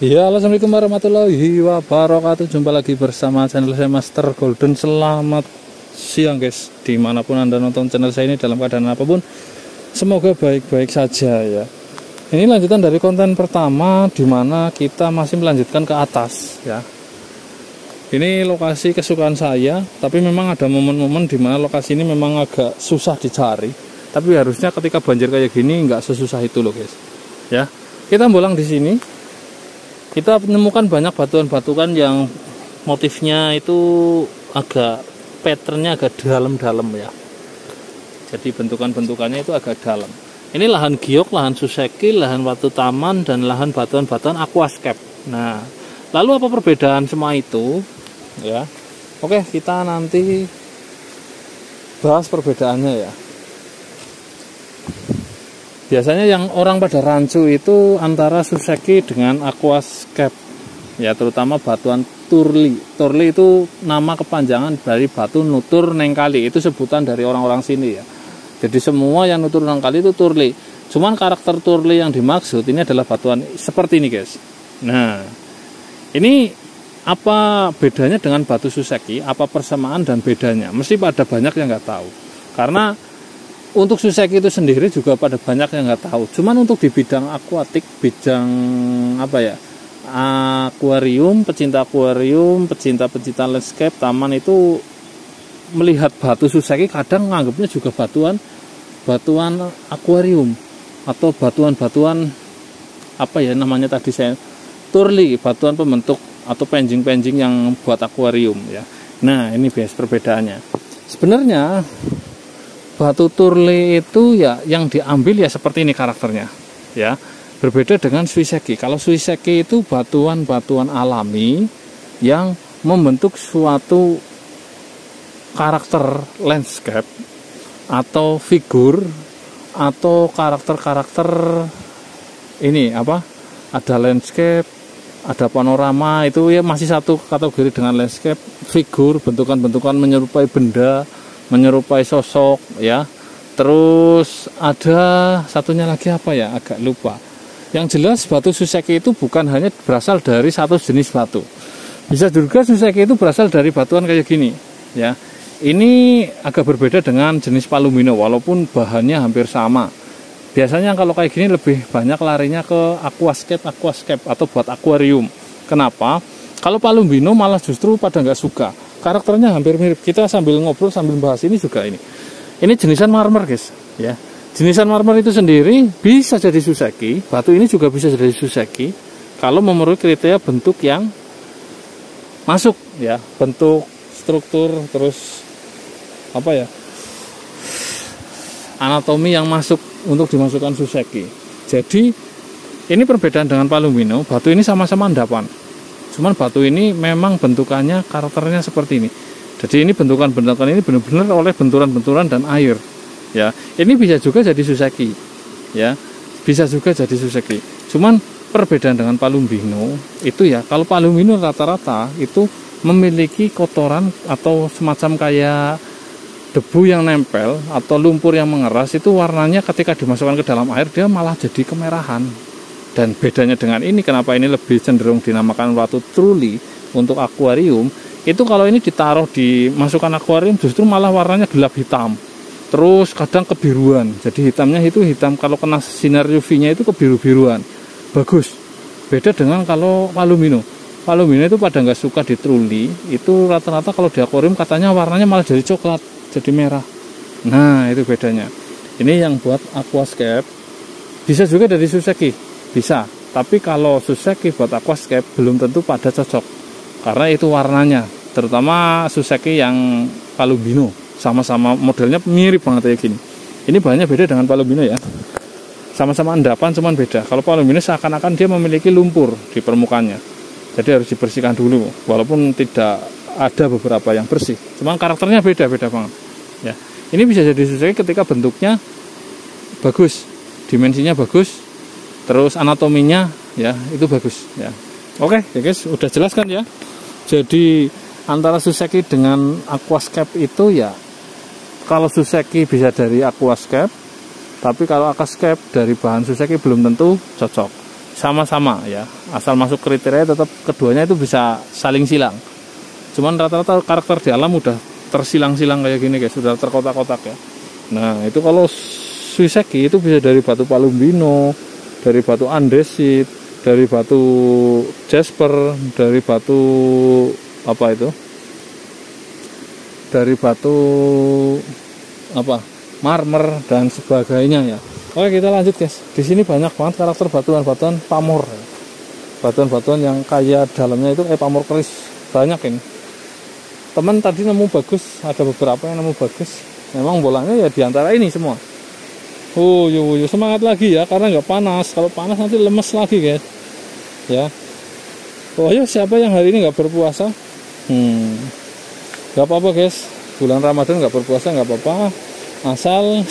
Ya, assalamualaikum warahmatullahi wabarakatuh. Jumpa lagi bersama channel saya Master Golden. Selamat siang guys, dimanapun anda nonton channel saya ini, dalam keadaan apapun semoga baik-baik saja ya. Ini lanjutan dari konten pertama, dimana kita masih melanjutkan ke atas ya. Ini lokasi kesukaan saya, tapi memang ada momen-momen dimana lokasi ini memang agak susah dicari. Tapi harusnya ketika banjir kayak gini nggak sesusah itu loh guys ya. Kita bolang di sini, kita menemukan banyak batuan-batuan yang motifnya itu agak patternnya agak dalam-dalam ya. Jadi bentukan-bentukannya itu agak dalam. Ini lahan giok, lahan suseki, lahan batu taman, dan lahan batuan-batuan aquascape. Nah, lalu apa perbedaan semua itu ya? Oke, kita nanti bahas perbedaannya ya. Biasanya yang orang pada rancu itu antara suseki dengan aquascape ya, terutama batuan turli. Turli itu nama kepanjangan dari batu nutur neng kali, itu sebutan dari orang-orang sini ya. Jadi semua yang nutur neng kali itu turli. Cuman karakter turli yang dimaksud ini adalah batuan seperti ini guys. Nah, ini apa bedanya dengan batu suseki? Apa persamaan dan bedanya? Mesti pada banyak yang nggak tahu. Karena untuk suseki itu sendiri juga pada banyak yang nggak tahu. Cuman untuk di bidang akuatik, bidang apa ya, akuarium, pecinta landscape, taman itu melihat batu suseki kadang menganggapnya juga batuan akuarium atau batuan apa ya namanya tadi saya, turli, batuan pembentuk atau penjing-penjing yang buat akuarium ya. Nah, ini bias perbedaannya. Sebenarnya batu turli itu ya yang diambil ya seperti ini karakternya ya, berbeda dengan suiseki. Kalau suiseki itu batuan-batuan alami yang membentuk suatu karakter landscape atau figur atau karakter-karakter ini apa, ada landscape, ada panorama, itu ya masih satu kategori dengan landscape. Figur, bentukan-bentukan menyerupai benda, menyerupai sosok ya. Terus ada satunya lagi apa ya, agak lupa. Yang jelas batu suseki itu bukan hanya berasal dari satu jenis batu, bisa juga suseki itu berasal dari batuan kayak gini ya. Ini agak berbeda dengan jenis palomino walaupun bahannya hampir sama. Biasanya kalau kayak gini lebih banyak larinya ke aquascape atau buat akuarium. Kenapa? Kalau palomino malah justru pada nggak suka. Karakternya hampir mirip. Kita sambil ngobrol sambil bahas ini juga ini jenisan marmer guys ya. Jenisan marmer itu sendiri bisa jadi suseki. Batu ini juga bisa jadi suseki kalau memenuhi kriteria bentuk yang masuk ya, bentuk, struktur, terus apa ya, anatomi yang masuk untuk dimasukkan suseki. Jadi ini perbedaan dengan palomino. Batu ini sama-sama endapan, cuman batu ini memang bentukannya, karakternya seperti ini. Jadi ini bentukan-bentukan ini benar-benar oleh benturan-benturan dan air ya. Ini bisa juga jadi suseki ya, bisa juga jadi suseki. Cuman perbedaan dengan palomino itu ya, kalau palomino rata-rata itu memiliki kotoran atau semacam kayak debu yang nempel atau lumpur yang mengeras, itu warnanya ketika dimasukkan ke dalam air dia malah jadi kemerahan. Dan bedanya dengan ini, kenapa ini lebih cenderung dinamakan batu truli untuk akuarium, itu kalau ini ditaruh dimasukkan akuarium justru malah warnanya gelap hitam, terus kadang kebiruan. Jadi hitamnya itu hitam, kalau kena sinar UV-nya itu kebiru-biruan, bagus. Beda dengan kalau palomino. Palomino itu pada nggak suka di truli, itu rata-rata kalau di akuarium katanya warnanya malah jadi coklat, jadi merah. Nah, itu bedanya. Ini yang buat aquascape. Bisa juga dari suseki, bisa. Tapi kalau suseki buat aquascape belum tentu pada cocok, karena itu warnanya. Terutama suseki yang palomino, sama-sama modelnya mirip banget kayak gini. Ini bahannya beda dengan palomino ya. Sama-sama endapan, cuman beda. Kalau palomino seakan-akan dia memiliki lumpur di permukaannya, jadi harus dibersihkan dulu. Walaupun tidak ada beberapa yang bersih, cuman karakternya beda banget ya. Ini bisa jadi suseki ketika bentuknya bagus, dimensinya bagus, terus anatominya ya itu bagus ya. Oke ya guys, udah jelas kan ya. Jadi antara suseki dengan aquascape itu ya, kalau suseki bisa dari aquascape, tapi kalau aquascape dari bahan suseki belum tentu cocok. sama-sama ya, asal masuk kriteria tetap keduanya itu bisa saling silang. Cuman rata-rata karakter di alam udah tersilang-silang kayak gini guys, sudah terkotak-kotak ya. Nah itu kalau Swiseki itu bisa dari batu palumbino, dari batu andesit, dari batu jasper, dari batu apa itu, dari batu apa marmer dan sebagainya ya. Oke kita lanjut guys. Di sini banyak banget karakter batuan-batuan pamor, batuan-batuan yang kaya dalamnya itu pamor keris, banyak ini. Teman tadi nemu bagus, ada beberapa yang nemu bagus. Memang bolanya ya diantara ini semua. Yo semangat lagi ya, karena nggak panas. Kalau panas nanti lemes lagi guys. Ya. Oh ya, siapa yang hari ini nggak berpuasa? Nggak apa-apa guys. Bulan Ramadan nggak berpuasa nggak apa-apa. Asal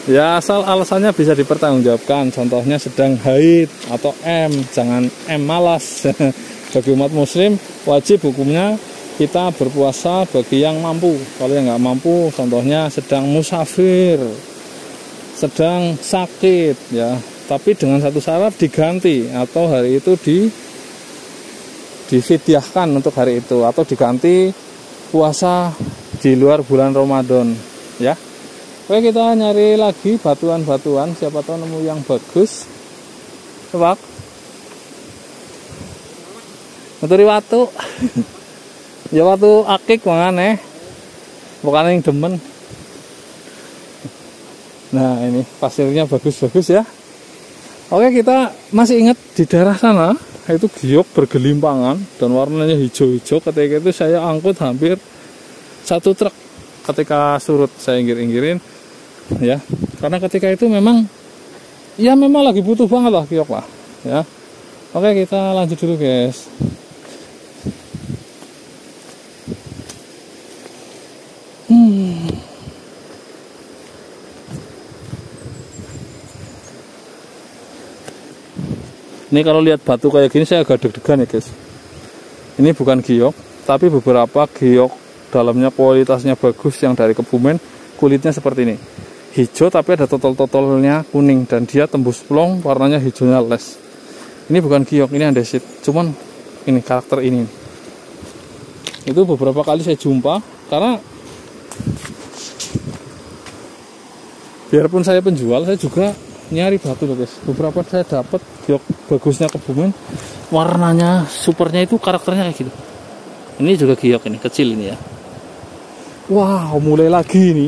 ya asal alasannya bisa dipertanggungjawabkan. Contohnya sedang haid atau jangan malas. Bagi umat muslim wajib hukumnya kita berpuasa bagi yang mampu. Kalau yang nggak mampu, contohnya sedang musafir, sedang sakit ya, tapi dengan satu syarat diganti atau hari itu difidyahkan untuk hari itu, atau diganti puasa di luar bulan Ramadan ya. Oke kita nyari lagi batuan-batuan, siapa tahu nemu yang bagus. Coba ngeturi watu. Ya watu akik mangane. Bukan yang demen. Nah, ini pasirnya bagus-bagus ya. Oke, kita masih ingat di daerah sana itu giok bergelimpangan dan warnanya hijau-hijau. Ketika itu saya angkut hampir 1 truk ketika surut, saya inggir-inggirin ya. Karena ketika itu memang lagi butuh banget lah giok lah ya. Oke, kita lanjut dulu guys. Ini kalau lihat batu kayak gini saya agak deg-degan ya guys. Ini bukan giok, tapi beberapa giok dalamnya kualitasnya bagus yang dari Kebumen, kulitnya seperti ini. Hijau tapi ada totol-totolnya kuning dan dia tembus plong, warnanya hijaunya les. Ini bukan giok, ini andesit. Cuman ini karakter ini. Itu beberapa kali saya jumpa karena biarpun saya penjual, saya juga nyari batu loh guys. Beberapa saya dapat giok bagusnya Kebumen, warnanya supernya itu karakternya kayak gitu. Ini juga giok ini kecil ini ya. Wow, mulai lagi ini.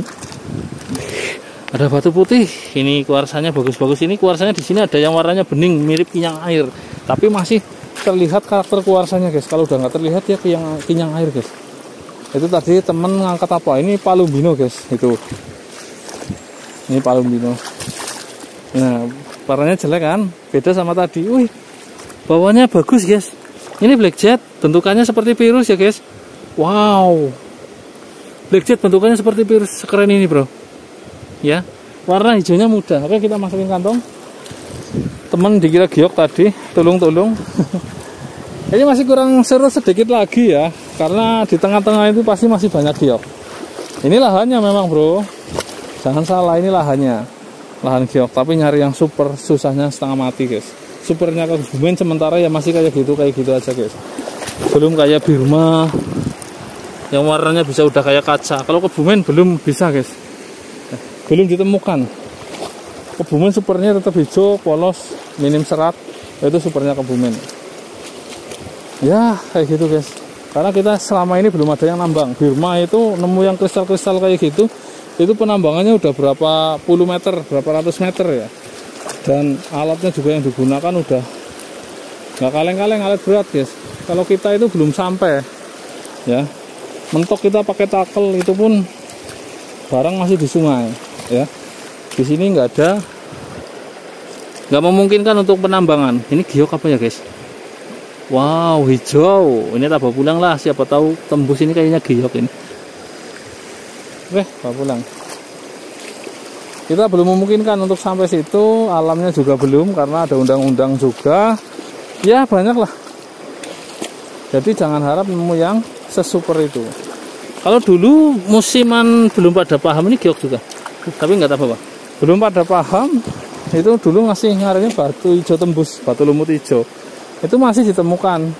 Ada batu putih. Ini kuarsanya bagus-bagus. Ini kuarsanya di sini ada yang warnanya bening mirip kinyang air, tapi masih terlihat karakter kuarsanya guys. Kalau udah nggak terlihat ya kinyang air guys. Itu tadi temen ngangkat apa? Ini palumbino guys. Itu. Ini palumbino. Nah, warnanya jelek kan? Beda sama tadi. Wih, bawahnya bagus guys. Ini blackjet, bentukannya seperti virus ya guys. Wow, blackjet bentukannya seperti virus, sekeren ini bro. Ya, warna hijaunya muda. Oke, kita masukin kantong. Temen dikira giok tadi, tulung-tulung. Ini masih kurang seru sedikit lagi ya, karena di tengah-tengah itu pasti masih banyak giok. Ini lahannya memang bro, jangan salah, ini lahannya, lahan giok. Tapi nyari yang super susahnya setengah mati guys. Supernya Kebumen sementara ya masih kayak gitu aja guys. Belum kayak Birma yang warnanya bisa udah kayak kaca. Kalau Kebumen belum bisa guys, belum ditemukan. Kebumen supernya tetap hijau, polos, minim serat. Itu supernya Kebumen. Ya kayak gitu guys. Karena kita selama ini belum ada yang nambang. Birma itu nemu yang kristal-kristal kayak gitu, itu penambangannya udah berapa puluh meter, berapa ratus meter ya. Dan alatnya juga yang digunakan udah nggak kaleng-kaleng, alat berat guys. Kalau kita itu belum sampai ya, mentok kita pakai takel itu pun barang masih di sungai ya. Di sini nggak ada, nggak memungkinkan untuk penambangan. Ini giok apa ya guys? Wow, hijau. Ini tak bawa pulang lah, siapa tahu tembus. Ini kayaknya giok ini. Oke, bawa pulang. Kita belum memungkinkan untuk sampai situ, alamnya juga belum karena ada undang-undang juga. Ya banyak lah. Jadi jangan harap nemu yang sesuper itu. Kalau dulu musiman belum pada paham, ini giok juga. Tapi nggak tahu apa. Belum pada paham, itu dulu masih ngaruhnya batu hijau tembus, batu lumut hijau itu masih ditemukan,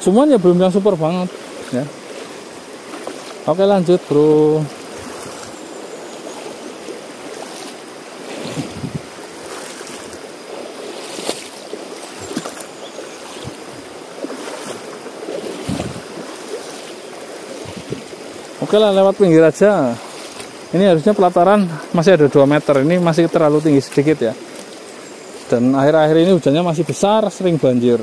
cuman ya belum yang super banget ya. Oke lanjut bro. Oke lah, lewat pinggir aja. Ini harusnya pelataran masih ada 2 meter. Ini masih terlalu tinggi sedikit ya. Dan akhir-akhir ini hujannya masih besar, sering banjir.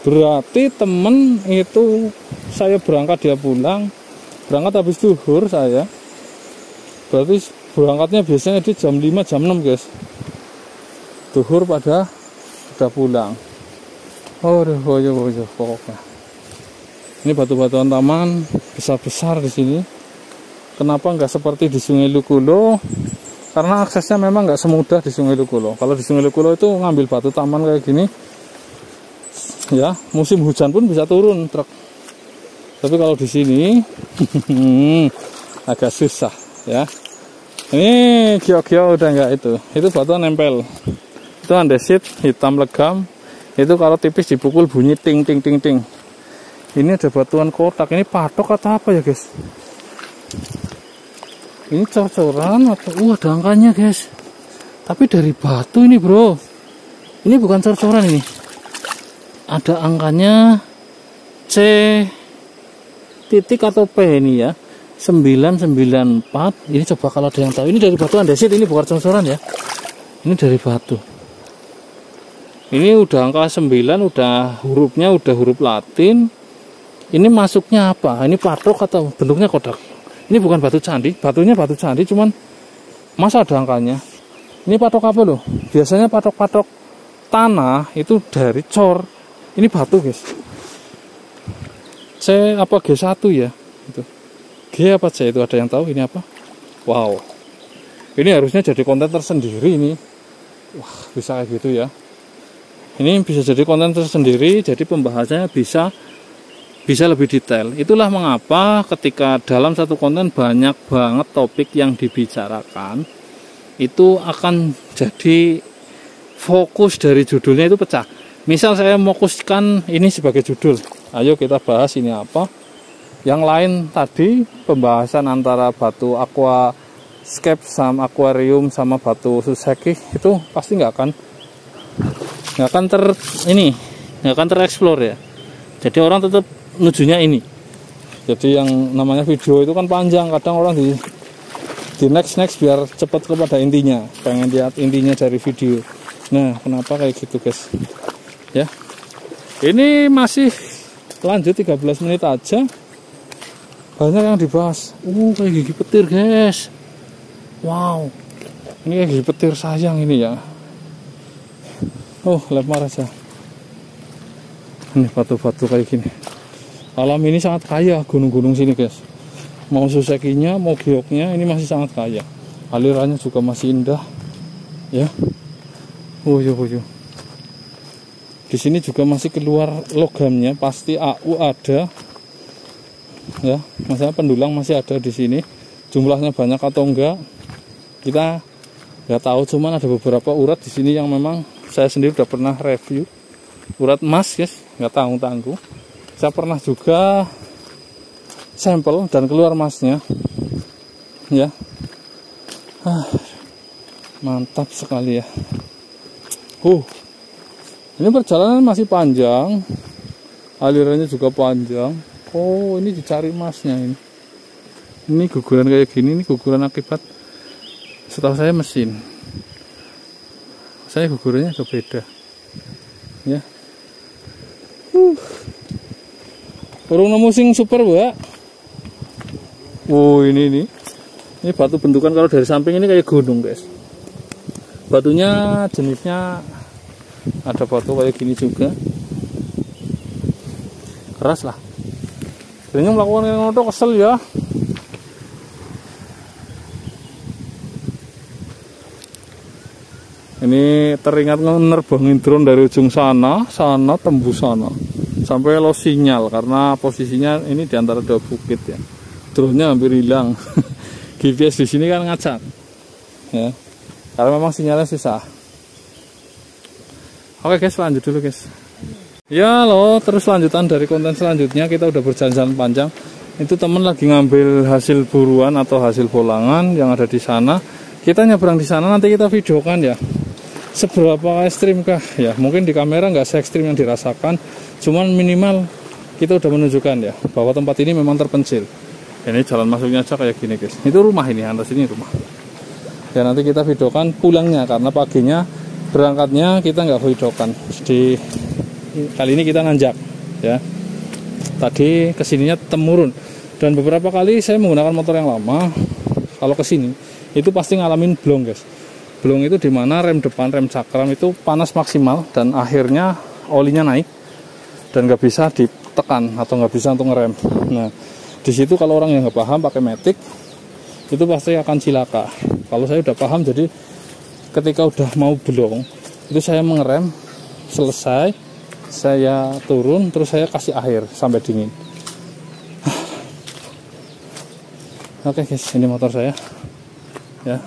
Berarti temen itu saya berangkat, dia pulang. Berangkat habis zuhur saya. Berarti berangkatnya biasanya di jam 5, jam 6 guys. Zuhur pada udah pulang. Oh, pokoknya. Ini batu-batuan taman besar-besar di sini. Kenapa nggak seperti di Sungai Lukulo? Karena aksesnya memang nggak semudah di Sungai Lukulo. Kalau di Sungai Lukulo itu ngambil batu taman kayak gini, ya musim hujan pun bisa turun truk. Tapi kalau di sini agak susah ya. Ini kio-kio udah nggak itu batuan nempel. Itu andesit hitam legam, itu kalau tipis dipukul bunyi ting ting ting ting. Ini ada batuan kotak, ini patok atau apa ya guys? Ini cor-coran atau ada angkanya guys. Tapi dari batu ini bro. Ini bukan cor-coran ini. Ada angkanya C titik atau P ini ya. 994. Ini coba kalau ada yang tahu. Ini dari batu andesit, ini bukan cor-coran ya. Ini dari batu. Ini udah angka 9, udah hurufnya udah huruf Latin. Ini masuknya apa? Ini patok atau bentuknya kotak? Ini bukan batu candi, batunya batu candi, cuman masa ada angkanya. Ini patok apa loh? Biasanya patok-patok tanah itu dari cor. Ini batu guys. C apa G1 ya? Itu. G apa C itu, ada yang tahu ini apa? Wow. Ini harusnya jadi konten tersendiri ini. Wah, bisa kayak gitu ya. Ini bisa jadi konten tersendiri, jadi pembahasannya bisa lebih detail. Itulah mengapa ketika dalam satu konten banyak banget topik yang dibicarakan, itu akan jadi fokus dari judulnya itu pecah. Misal saya fokuskan ini sebagai judul, ayo kita bahas ini apa. Yang lain tadi pembahasan antara batu aquascape sama akuarium sama batu suseki itu pasti nggak akan tereksplor ya. Jadi orang tetap nujunya ini. Jadi yang namanya video itu kan panjang, kadang orang di next biar cepat kepada intinya, pengen lihat intinya dari video. Nah, kenapa kayak gitu guys ya. Ini masih lanjut 13 menit aja, banyak yang dibahas. Kayak gigi petir guys. Wow, ini kayak gigi petir sayang ini ya. Lempar aja. Ini batu-batu kayak gini. Alam ini sangat kaya, gunung-gunung sini guys. Mau susekinya, mau gioknya, ini masih sangat kaya. Alirannya juga masih indah, ya. Di sini juga masih keluar logamnya, pasti AU ada, ya. Masalah pendulang masih ada di sini. Jumlahnya banyak atau enggak, kita nggak tahu. Cuman ada beberapa urat di sini yang memang saya sendiri udah pernah review. Urat emas guys, nggak tanggung-tanggung. Saya pernah juga sampel dan keluar emasnya ya. Mantap sekali ya. Ini perjalanan masih panjang, alirannya juga panjang. Ini dicari emasnya ini. Ini guguran kayak gini, ini guguran akibat setahu saya mesin. Saya gugurannya agak beda ya. Burung nemu sing super Mbak. Ini batu bentukan kalau dari samping ini kayak gunung guys. Batunya jenisnya ada batu kayak gini juga, keras lah. Sebenarnya melakukan yang itu kesel ya. Ini teringat nerbangin drone dari ujung sana tembus sana. sampai lost sinyal karena posisinya ini di antara dua bukit ya. Drone-nya hampir hilang. GPS di sini kan ngacak. Ya. Karena memang sinyalnya susah. Oke guys, lanjut dulu guys. Ya loh, terus lanjutan dari konten selanjutnya kita udah berjalan-jalan panjang. Itu temen lagi ngambil hasil buruan atau hasil bolangan yang ada di sana. Kita nyebrang di sana, nanti kita videokan ya. Seberapa ekstrim kah? Ya mungkin di kamera nggak se-ekstrim yang dirasakan. Cuman minimal kita udah menunjukkan ya bahwa tempat ini memang terpencil. Ini jalan masuknya aja kayak gini guys. Itu rumah ini, atas ini rumah. Ya nanti kita videokan pulangnya karena paginya berangkatnya kita nggak videokan. Jadi kali ini kita nanjak ya. Tadi kesininya temurun dan beberapa kali saya menggunakan motor yang lama. Kalau kesini itu pasti ngalamin blong guys. Blong itu dimana rem depan, rem cakram itu panas maksimal dan akhirnya olinya naik dan nggak bisa ditekan atau nggak bisa untuk ngerem. Nah di situ kalau orang yang nggak paham pakai matic itu pasti akan cilaka. Kalau saya udah paham, jadi ketika udah mau blong itu saya mengerem, selesai saya turun terus saya kasih air sampai dingin. Oke guys, ini motor saya ya.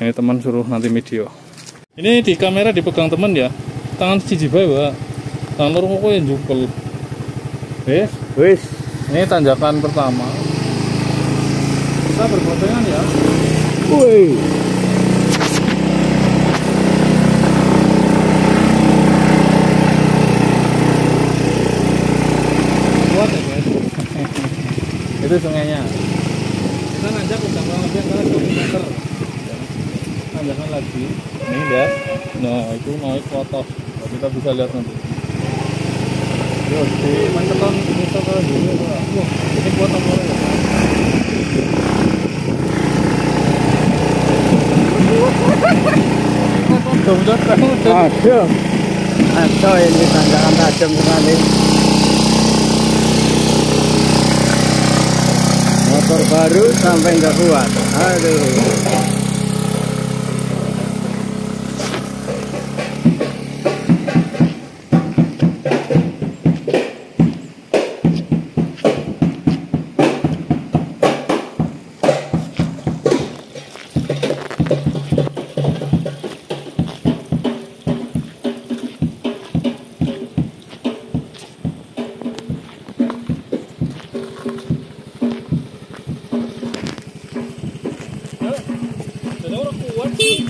Ini teman suruh nanti video. Ini di kamera dipegang teman ya. Tangan siji bae, Pak. Tangan loro kok yang jupel. Wis. Ini tanjakan pertama. Kita berboncengan ya. Woi. Kuat ya, guys. Itu sungainya. Kita nanjak udah kurang lebih antara 20 meter. Tanjakan lagi. Ini ya. Nah, itu naik ke atas. Nah, kita bisa lihat nanti. Terus di Manceton bisa ke dulu. Wah, ini kuat nomornya ya. Aduh, ini tanjakan tajam sekali. Motor baru sampai nggak kuat. Aduh.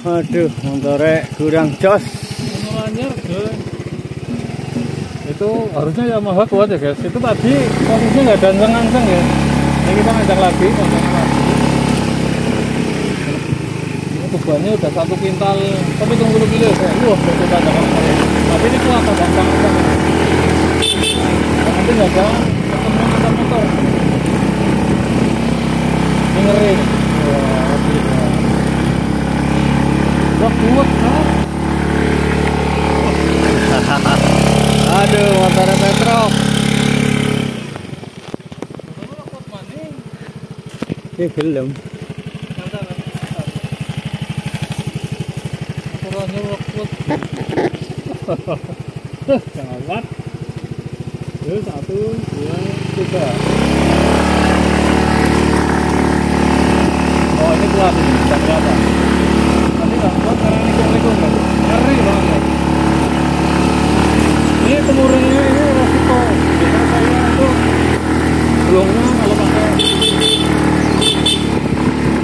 Aduh, motornya kurang jos. Itu harusnya Yamaha kuat ya guys. Itu tadi posisinya nggak ada ancang-ancang ya. Ini kita ngajak lagi, ini bebannya udah 1 kintal tapi 30 kilo ya. Wah, itu tanjakan saya. Tapi ini kuat ada ancang-ancang. Nanti nggak jauh ketemu antar motor. Ini ngeri. Wah, kuat kan? Aduh, motornya petrol. Ini belum. Ukurannya kuat. Gawat. 1, 2, 3. Oh, ini kuat ini, bisa kelihatan. Tapi nggak kuat karena nikung-nikung kan. Ngeri banget. Ini temurunnya ini resiko. Biasanya saya itu blongnya kalau pakai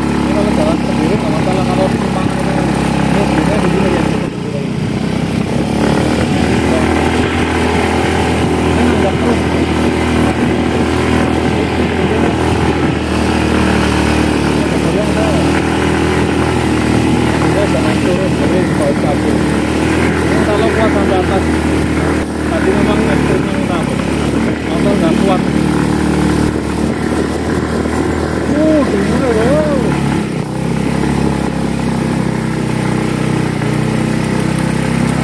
ini kalau jalan sendiri nggak masalah, kalau di simpangan ini blongnya di sini ya. Ini nanjak terus. Jangan turun, jadi baik stabil. Ini kalau kuat sampai atas, tadi memang ekstrimnya minta ampun. Motor nggak kuat. Gimana loh?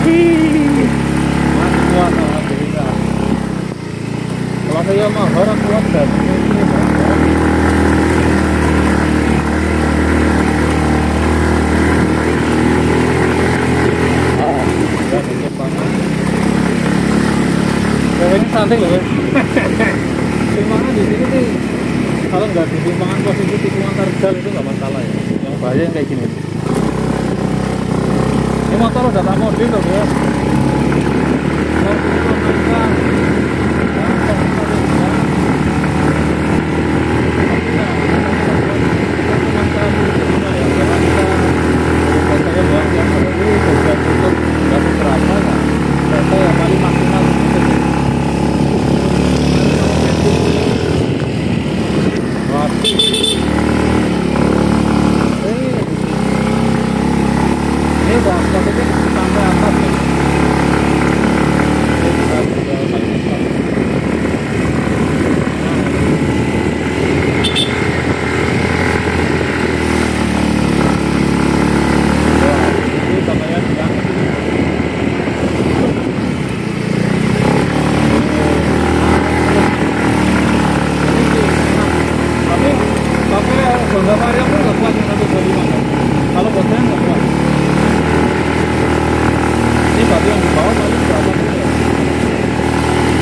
Masih kuat alhamdulillah. Kalau saya mah orang kuat dan ini. santai loh ya. Timpangan di sini sih kalau nggak di timpangan posisi tikungan terjal itu nggak masalah ya. Yang bahaya yang kayak gini. Ini motor udah tak modif loh ya. Honda Vario pun nggak kuat 125 kalau buat saya nggak kuat. Ini batu yang di bawah tadi berapa kilo?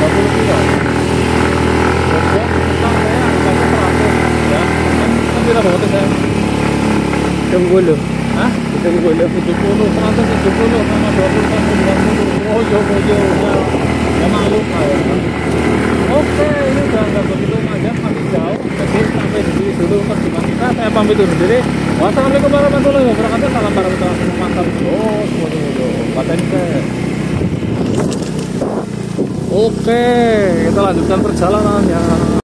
20 kilo. Bobot besar saya angkatnya 100 ya. Kan kita bawa saya 70. hah? 70. 70, 170 sama 20 sama 90. Mojo ya malu saya. Oke, ini udah nggak begitu panjang, masih jauh. Jadi sampai di sini dulu perjumpaan kita. Saya pamit undur diri. Wassalamualaikum warahmatullahi wabarakatuh. Salam para peternak mantap. Oke, kita lanjutkan perjalanannya.